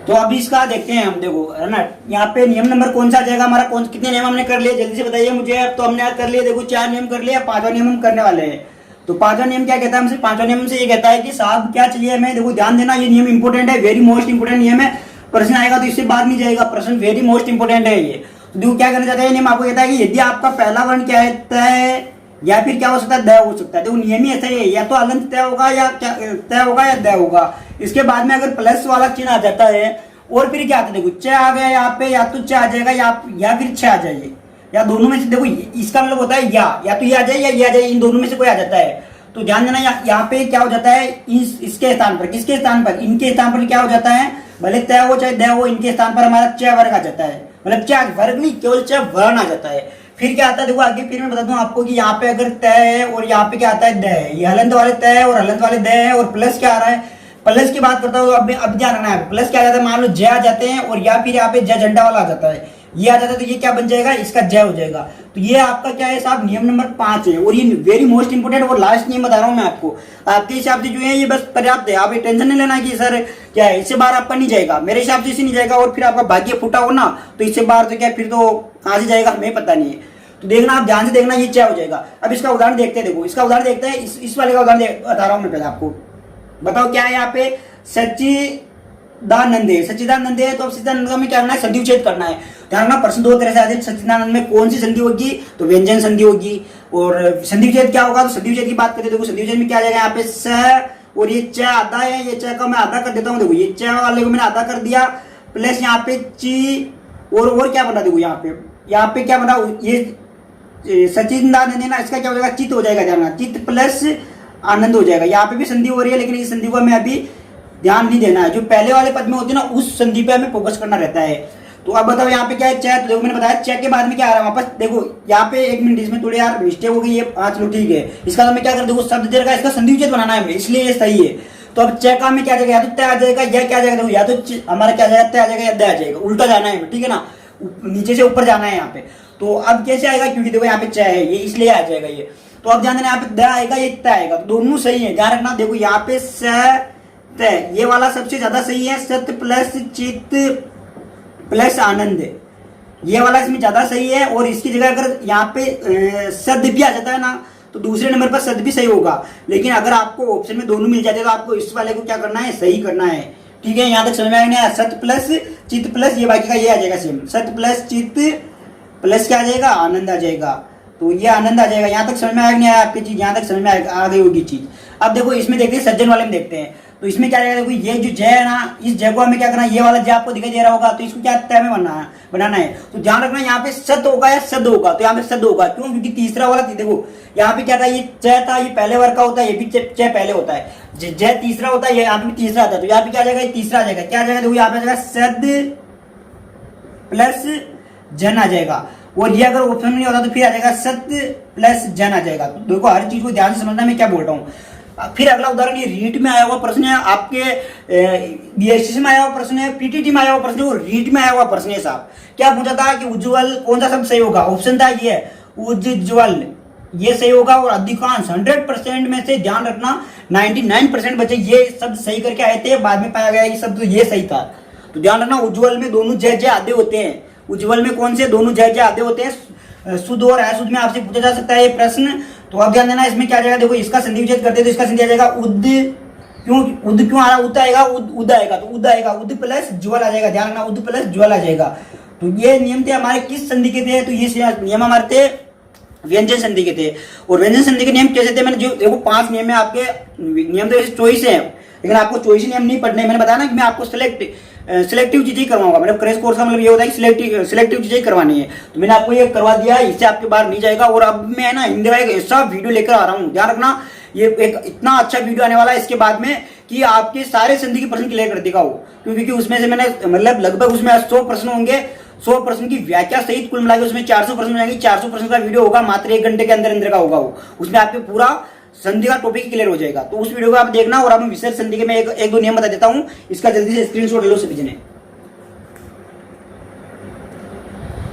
तो अभी इसका देखते हैं हम, देखो है ना, यहाँ पे नियम नंबर कौन सा आ जाएगा हमारा, कौन कितने नियम हमने कर लिए, जल्दी से बताइए मुझे। अब तो हमने कर लिए, देखो 4 नियम कर लिए, 5वां नियम हम करने वाले हैं। तो 5वां नियम क्या कहता है हमसे, 5वां नियम से ये कहता है कि साहब क्या चाहिए हमें, देखो ध्यान देना, ये नियम इंपोर्टेंट है, वेरी मोस्ट इंपोर्टेंट नियम है, प्रश्न आएगा तो इससे बाहर नहीं जाएगा, प्रश्न वेरी मोस्ट इंपोर्टेंट है ये। तो देखो क्या करना चाहता है नियम, आपको कहता है कि यदि आपका पहला वर्ण क्या है, तय, या फिर क्या हो सकता है, द हो सकता है। देखो नियम ही ऐसा ही है, या तो अलंत तय होगा या तय होगा या द होगा। इसके बाद में अगर प्लस वाला चिन्ह आ जाता है और फिर क्या आता है, देखो च आ गया यहाँ पे, या तो च आ जाएगा या फिर छ आ जाएगी, या दोनों में से, देखो इसका मतलब होता है या तो ये आ जाए या ये आ जाए, इन दोनों में से कोई आ जाता है। तो ध्यान देना, यहाँ पे क्या हो जाता है, इसके स्थान पर, किसके स्थान पर, इनके स्थान पर क्या हो जाता है, भले तय हो चाहे द हो, इनके स्थान पर हमारा च वर्ग आ जाता है, मतलब च वर्ग नहीं, केवल च वर्ण आ जाता है। फिर क्या आता है, देखो आगे फिर मैं बता दूं आपको कि यहाँ पे अगर तय है और यहाँ पे क्या आता है, द है, ये हलंत वाले तय है और हलंत वाले द है, और प्लस क्या आ रहा है, प्लस की बात करता हूँ, अब ध्यान रखना है, प्लस क्या आ जाता है, मान लो जय आ जाते हैं और या फिर यहाँ पे जय झंडा वाला आ जाता है, ये आ जाता है, तो ये क्या बन जाएगा, इसका जय हो जाएगा। तो ये आपका क्या है साहब, नियम नंबर 5 है, और ये वेरी मोस्ट इंपोर्टेंट और लास्ट नियम बता रहा हूँ मैं आपको। आपके हिसाब से जो है ये बस पर्याप्त है, आप ये टेंशन नहीं लेना कि सर क्या है, इससे बाहर आपका नहीं जाएगा, मेरे हिसाब से इससे नहीं जाएगा, और फिर आपका भाग्य फूटा हो ना, तो इससे बाहर तो क्या फिर तो कहाँ से जाएगा हमें पता नहीं है। तो देखना, आप ध्यान से देखना, ये क्या हो जाएगा। अब इसका उदाहरण देखते हैं, देखो इसका उदाहरण देखते हैं, इस वाले का उदाहरण बता रहा हूँ मैं पहले आपको, बताओ क्या है यहाँ पे, सच्चिदानंद है, सच्चिदानंद है, तो अब सच्चिदानंद में क्या करना है, संधि उच्छेद करना है। ध्यान रखना, प्रश्न 2 तरह से आ जाए, सच्चिदानंद में कौन सी संधि होगी, तो व्यंजन संधि होगी, और संधि उच्छेद क्या होगा, तो संधि उच्छेद की बात करते हैं, देखो संधि उच्छेद में क्या आ जाएगा, यहाँ पे स और ये च आधा है, ये च का मैं आधा कर देता हूँ, देखो ये च वाले को मैंने आधा कर दिया, प्लस यहाँ पे ची और क्या बना, देखो यहाँ पे क्या बना, ये सच्चिदानंद है ना, इसका क्या हो जाएगा, चित्त हो जाएगा, ध्यान रखना, चित्त प्लस आनंद हो जाएगा। यहाँ पे भी संधि हो रही है, लेकिन इस संधि को हमें अभी ध्यान नहीं देना है, जो पहले वाले पद में होती है ना, उस संधि पे हमें फोकस करना रहता है। तो अब बताओ यहाँ पे क्या है, च, तो देखो मैंने बताया च के बाद में क्या आ रहा है वापस, देखो यहाँ पे 1 मिनट, इसमें थोड़ी यार मिस्टेक हो गई है, 5 लो ठीक है, इसका तो मैं क्या कर, देखो शब्द दे रखा, इसका संधि उच्छेद बनाना है, इसलिए ये सही है। तो अब च का में क्या आ जाएगा, या तो तय आ जाएगा या क्या आ जाएगा, देखो या तो हमारा क्या आ जाएगा, तय आ जाएगा या द आ जाएगा, उल्टा जाना है, ठीक है ना, नीचे से ऊपर जाना है यहाँ पे। तो अब कैसे आएगा, क्योंकि देखो यहाँ पे च है, ये इसलिए आ जाएगा ये। तो अब ध्यान देना, यहाँ पे द आएगा, ये त आएगा, तो दोनों सही है, ध्यान रखना। देखो यहाँ पे स तय, ये वाला सबसे ज्यादा सही है, सत प्लस चित्त प्लस आनंद, ये वाला इसमें ज्यादा सही है। और इसकी जगह अगर यहाँ पे सद भी आ जाता है ना, तो दूसरे नंबर पर सद भी सही होगा। लेकिन अगर आपको ऑप्शन में दोनों मिल जाते हैं, तो आपको इस वाले को क्या करना है, सही करना है, ठीक है। यहाँ तक समझ में आएगा, सत प्लस चित्त प्लस ये बाकी का ये आ जाएगा सेम, सत प्लस चित्त प्लस क्या आ जाएगा, आनंद आ जाएगा, तो ये आनंद आ जाएगा। यहाँ तक समझ में आएगा नहीं आया आपकी चीज, यहाँ तक समझ में आ गई होगी चीज। अब देखो इसमें देखते हैं, सज्जन वाले में देखते हैं, तो इसमें क्या रहेगा, देखो ये जो जय है ना, इस जय को हमें क्या करना है, ये वाला जय आपको दिखाई दे रहा होगा, तो इसको क्या तय में बनाना है। तो ध्यान रखना, यहाँ पे सत होगा या सद होगा, तो यहाँ पे सद होगा, क्यों, क्योंकि तीसरा वाला देखो यहाँ पे क्या था, ये च था, ये पहले वर्ग का होता है, ये भी च पहले होता है, जय तीसरा होता है, यहाँ पे भी तीसरा आता है, तो यहाँ पे क्या आ जाएगा, ये तीसरा आ जाएगा, क्या आ जाएगा, देखो यहाँ पे आ जाएगा सद प्लस जन आ जाएगा। और ये अगर ऑप्शन में नहीं होता तो फिर आ जाएगा सत्य प्लस जन आ जाएगा। तो देखो हर चीज को ध्यान से समझना मैं क्या बोल रहा हूँ। फिर अगला उदाहरण, ये रीट में आया हुआ प्रश्न है, आपके बीएससी में आया हुआ प्रश्न है, पीटीटी में आया हुआ प्रश्न है, और रीट में आया हुआ प्रश्न है। साहब क्या पूछा था कि उज्ज्वल कौन सा शब्द सही होगा, ऑप्शन था ये उज्ज्वल, ये सही होगा। और अधिकांश 100% में से ध्यान रखना 99% बच्चे ये शब्द सही करके आए थे, बाद में पाया गया कि शब्द ये सही था। तो ध्यान रखना, उज्ज्वल में दोनों जय जय आधे होते हैं, उज्ज्वल में कौन से दोनों जय जय आधे होते हैं, शुद्ध और अशुद्ध में आपसे पूछा जा सकता है ये प्रश्न। तो अब ध्यान देना, इसमें क्या आ जाएगा, देखो इसका संधि विच्छेद करते हैं तो इसका संधि आ जाएगा क्यों उद क्यों आ रहा, उद आएगा, उद आएगा तो उद आएगा, उद प्लस ज्वल आ जाएगा, ध्यान रखना, उद प्लस ज्वल आ जाएगा। तो ये नियम थे हमारे किस संधि के थे, तो ये नियम हमारे थे व्यंजन संधि के थे। और व्यंजन संधि के नियम कैसे थे, मैंने जो देखो 5 नियम में आपके नियम तो चॉइस है, लेकिन आपको चॉइस नियम नहीं पढ़ने। मैंने बताया ना कि मैं आपको सिलेक्टिव चीजें करवाऊंगा, मतलब क्रैश कोर्स का मतलब ये होता है कि सिलेक्टिव चीजें करवानी है। तो मैंने आपको ये करवा दिया, इससे आपके बाहर नहीं जाएगा। और अब मैं ना हिंदी का एक ऐसा वीडियो लेकर आ रहा हूँ, ध्यान रखना, ये एक इतना अच्छा वीडियो आने वाला है इसके बाद में कि आपके सारे संधि के प्रश्न क्लियर कर देगा वो, क्योंकि उसमें से मैंने मतलब लगभग उसमें 100 प्रश्न होंगे, 100 प्रश्न की व्याख्या सहित कुल मिलाकर उसमें 400 प्रश्न जाएंगे। 400 प्रश्न का वीडियो होगा, मात्र 1 घंटे के अंदर अंदर का होगा वो, उसमें आपके पूरा संधि का टॉपिक क्लियर हो जाएगा। तो उस वीडियो को आप देखना। और आप विशेष संधि के मैं एक दो नियम बता देता हूं, इसका जल्दी से स्क्रीनशॉट ले लो सभी जने।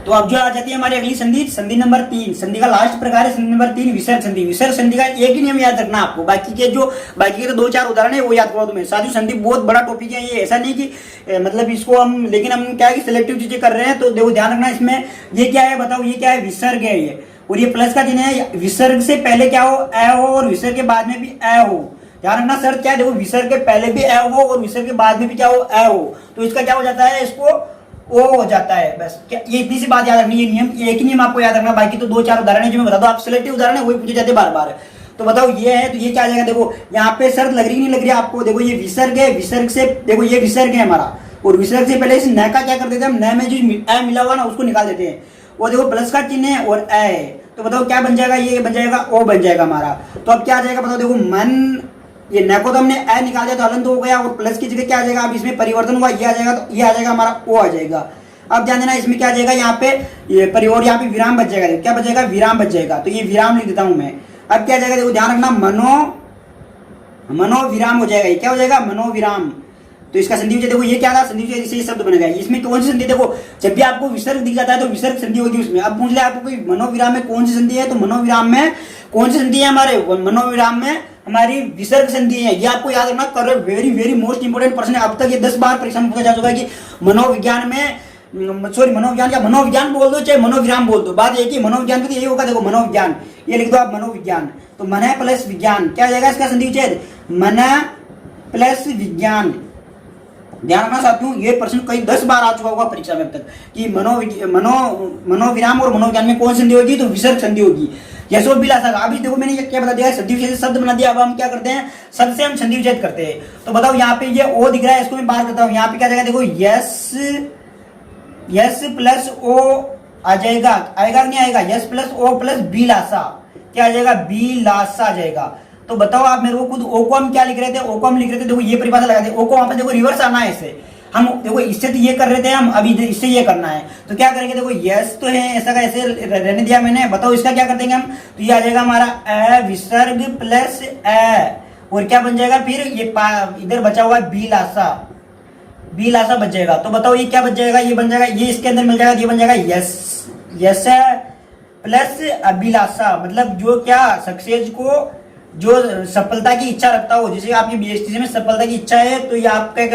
तो अब जो आ जाती है हमारी अगली संधि, संधि नंबर 3, संधि का लास्ट प्रकार है संधि नंबर 3 विसर्ग संधि। विसर्ग संधि का एक ही नियम याद रखना आपको, बाकी के तो 2-4 उदाहरण है वो याद करो तुम्हें। साथियों संधि बहुत बड़ा टॉपिक है ये, ऐसा नहीं कि मतलब इसको हम, लेकिन हम क्या है कि सिलेक्टिव चीजें कर रहे हैं। तो देखो ध्यान रखना, इसमें ये क्या है बताओ, ये क्या है, विसर्ग है ये, और ये प्लस का चिन्ह है। विसर्ग से पहले क्या हो, अ हो, और विसर्ग के बाद में भी अ हो। ध्यान रखना शर्त क्या है, देखो विसर्ग के पहले भी अ हो और विसर्ग के बाद में भी क्या हो, अ हो, तो इसका क्या हो जाता है, इसको ओ हो जाता है। बस क्या, ये इतनी सी बात याद रखनी, ये नियम, एक ही नियम आपको याद रखना, बाकी तो 2-4 उदाहरण है जो मैं बता दो, आप सिलेक्टिव उदाहरण है वही पूछे जाते बार बार। तो बताओ ये है, तो ये क्या आ जाएगा, देखो यहाँ पे शर्त लग रही नहीं लग रही आपको, देखो ये विसर्ग है, विसर्ग से देखो ये विसर्ग है हमारा, और विसर्ग से पहले इस न का क्या कर देते हैं हम, न में जो अ मिला हुआ ना उसको निकाल देते हैं, वो देखो प्लस का चिन्ह है और अ है। तो बताओ क्या बन जाएगा, ये बन जाएगा ओ बन जाएगा हमारा। तो अब क्या आ जाएगा बताओ, देखो मन, ये न को तो हमने अ निकाल दिया तो हलन तो हो गया, और प्लस की जगह क्या आ जाएगा, अब इसमें परिवर्तन हुआ, ये आ जाएगा, तो ये आ जाएगा हमारा ओ आ जाएगा। अब ध्यान देना, इसमें क्या आ जाएगा, यहाँ पे ये परिवार, यहाँ पे विराम बच जाएगा, क्या बच जाएगा, विराम बच जाएगा, तो ये विराम लिख देता हूं मैं। अब क्या आ जाएगा, देखो ध्यान रखना, मनोविराम हो जाएगा, ये क्या हो जाएगा, मनोविराम। तो इसका संधि विच्छेद देखो ये क्या था, संधि विच्छेद से शब्द बनेगा। इसमें कौन सी संधि, देखो जब भी आपको विसर्ग दिख जाता है तो विसर्ग संधि होगी उसमें। अब पूछ ले आपको कोई मनोविराम में कौन सी संधि है, तो मनोविराम में कौन सी संधि है हमारे, मनोविराम में हमारी विसर्ग संधि है। ये आपको याद रखना, कर वेरी वेरी मोस्ट इंपोर्टेंट प्रश्न है, अब तक ये 10 बार परीक्षा में पूछा जा चुका है कि मनोविज्ञान में, सॉरी मनोविज्ञान या मनोविज्ञान बोल दो चाहे मनोविराम बोल दो, बात एक ही, मनोविज्ञान तो यही होगा। देखो मनोविज्ञान ये लिख दो आप, मनोविज्ञान, तो मन प्लस विज्ञान क्या हो जाएगा इसका संधि विच्छेद, मन प्लस विज्ञान। ध्यान रखना साथियों, ये प्रश्न कई 10 बार आ चुका होगा परीक्षा में अब तक कि मनोविराम और मनोविज्ञान में कौन संधि होगी, तो विसर्ग संधि होगी। यशो बिलासा, अभी देखो मैंने ये क्या बता दिया, संधि विच्छेद शब्द बना दिया। अब हम क्या करते हैं, शब्द से हम संधि विच्छेद करते हैं। तो बताओ यहाँ पे ये ओ दिख रहा है, इसको मैं बात करता हूँ, यहाँ पे क्या जाएगा, देखो यस प्लस ओ आ जाएगा, आएगा नहीं आएगा, S plus O plus B लासा, क्या आ जाएगा, बी लासा आ जाएगा। तो बताओ आप मेरे को, खुद ओ को हम क्या लिख रहे थे, ओ को हम लिख रहे थे, देखो ये परिभाषा लगा दे, ओ को वहां पर देखो रिवर्स आना है इसे, हम देखो इससे तो ये कर रहे थे हम, अभी इससे ये करना है, तो क्या करेंगे, देखो यस तो है ऐसा का ऐसे रहने दिया मैंने। बताओ इसका क्या कर देंगे हम, तो ये आ जाएगा हमारा अ विसर्ग प्लस अ, और क्या बन जाएगा फिर, ये इधर बचा हुआ बी लासा, बी लासा बच जाएगा। तो बताओ ये क्या बच जाएगा, ये बन जाएगा, ये इसके अंदर मिल जाएगा, ये बन जाएगा यस प्लस अभिलाषा, मतलब जो क्या सक्सेस को, जो सफलता की इच्छा रखता हो, जैसे आपकी बीएसटी में सफलता की इच्छा है तो ये आप क्या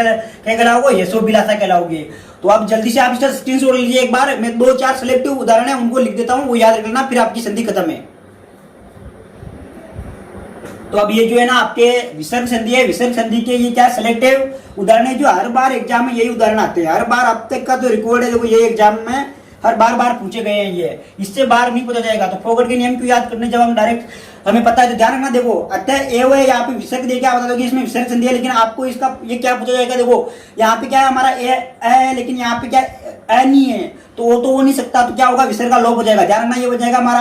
कहलाओगे, यशोभिलाषा कहलाओगे। तो आप जल्दी से आप इसका स्क्रीनशॉट लीजिए एक बार, मैं 2-4 सिलेक्टिव उदाहरण है उनको लिख देता हूं, वो याद रख लेना, फिर आपकी संधि खत्म है। तो अब ये जो है ना आपके विसर्ग संधि है, विसर्ग संधि के ये क्या सिलेक्टिव उदाहरण है जो हर बार एग्जाम में यही उदाहरण आते हैं, हर बार अब तक का जो रिकॉर्ड है देखो ये एग्जाम में हर बार पूछे गए हैं, ये इससे बाहर नहीं पूछा जाएगा। तो फोगट के नियम क्यों याद करने, जब हम डायरेक्ट हमें पता है तो ध्यान रखना। देखो अतः एव है, यहाँ पे विसर्ग देखिए, आप बता दो कि इसमें विसर्ग संधि है, लेकिन आपको इसका ये क्या पूछा जाएगा, देखो यहाँ पे क्या है हमारा ए है, लेकिन यहाँ पे क्या अ नहीं है, तो वो तो हो नहीं सकता, तो क्या होगा, विसर्ग का लोप हो जाएगा। ध्यान रखना, ये हो जाएगा हमारा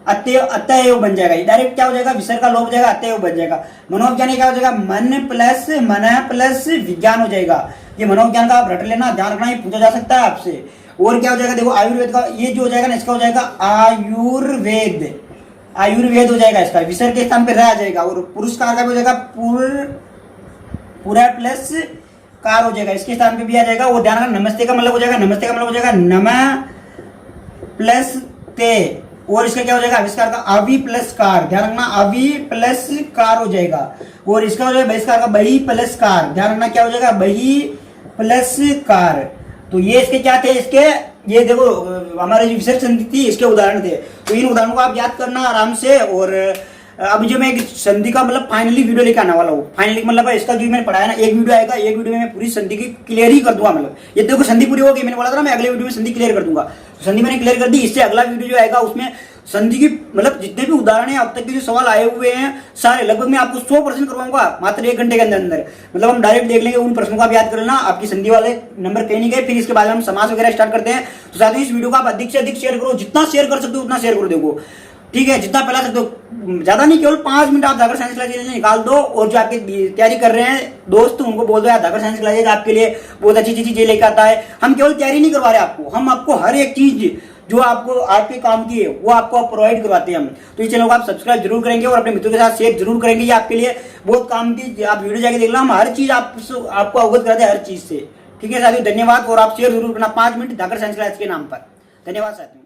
अतएव बन जाएगा, डायरेक्ट क्या हो जाएगा, विसर्ग का लोप हो जाएगा, अतएव बन जाएगा। मनोविज्ञान क्या हो जाएगा, मन प्लस विज्ञान हो जाएगा। ये मनोविज्ञान का आप रट लेना, ध्यान रखना, ये पूछा जा सकता है आपसे। और क्या हो जाएगा, देखो आयुर्वेद का ये जो हो जाएगा ना, इसका हो जाएगा आयुर्वेद हो जाएगा, इसका विसर्ग के स्थान पे रह जाएगा। और पुरस्कार का भी हो जाएगा पूरा प्लस कार हो जाएगा, इसके स्थान पे भी आ जाएगा। और ध्यान रखना, नमस्ते का मतलब हो जाएगा, नमस्ते का मतलब हो जाएगा नमः प्लस ते, और इसका क्या हो जाएगा, आविष्कार का अवि प्लस कार, ध्यान रखना, अवि प्लस कार हो जाएगा। और इसका हो जाएगा बहिष्कार का बही प्लस कार, ध्यान रखना क्या हो जाएगा, बही प्लस कार। तो ये इसके क्या थे, इसके ये देखो हमारे जो विसर्ग संधि थी इसके उदाहरण थे। तो इन उदाहरणों को आप याद करना आराम से, और अब जो मैं एक संधि का मतलब फाइनली वीडियो लेके आने वाला हूँ। फाइनली मतलब इसका जो मैंने पढ़ाया ना, एक वीडियो आएगा, एक वीडियो में मैं पूरी संधि की क्लियर ही कर दूंगा। मतलब ये देखो संधि पूरी होगी, मैंने बोला था ना मैं अगले वीडियो में संधि क्लियर कर दूंगा। संधि मैंने क्लियर कर दी। इससे अगला वीडियो जो आएगा उसमें संधि की मतलब जितने भी उदाहरण है अब तक के जो सवाल आए हुए हैं सारे लगभग मैं आपको 100% करवाऊंगा मात्र 1 घंटे के अंदर अंदर। मतलब हम डायरेक्ट देख लेंगे, उन प्रश्नों का आप याद कर लेना, आपकी संधि वाले नंबर कहीं नहीं गए। फिर इसके बाद हम समास वगैरह स्टार्ट करते हैं। तो साथियों इस वीडियो को आप अधिक से अधिक शेयर करो, जितना शेयर कर सकते हो उतना शेयर करो। देखो ठीक है, जितना फैला सकते हो, ज्यादा नहीं, केवल 5 मिनट आप धाकर साइंस क्लासेज निकाल दो। और जो आपकी तैयारी कर रहे हैं दोस्त उनको बोल दो यार धाकर साइंस क्लासेज आपके लिए बहुत अच्छी चीजें लेकर आता है। हम केवल तैयारी नहीं करवा रहे आपको, हम आपको हर एक चीज जो आपको आपके काम की है वो आपको प्रोवाइड करवाते हैं हम। तो इस चैनल को आप सब्सक्राइब जरूर करेंगे और अपने मित्रों के साथ शेयर जरूर करेंगे। ये आपके लिए बहुत काम की, आप वीडियो जाके देख लो, हम हर चीज आपको अवगत कराते हैं हर चीज से। ठीक है साथियों, धन्यवाद। और आप शेयर जरूर करना 5 मिनट धाकर साइंस क्लास के नाम पर। धन्यवाद साथियों।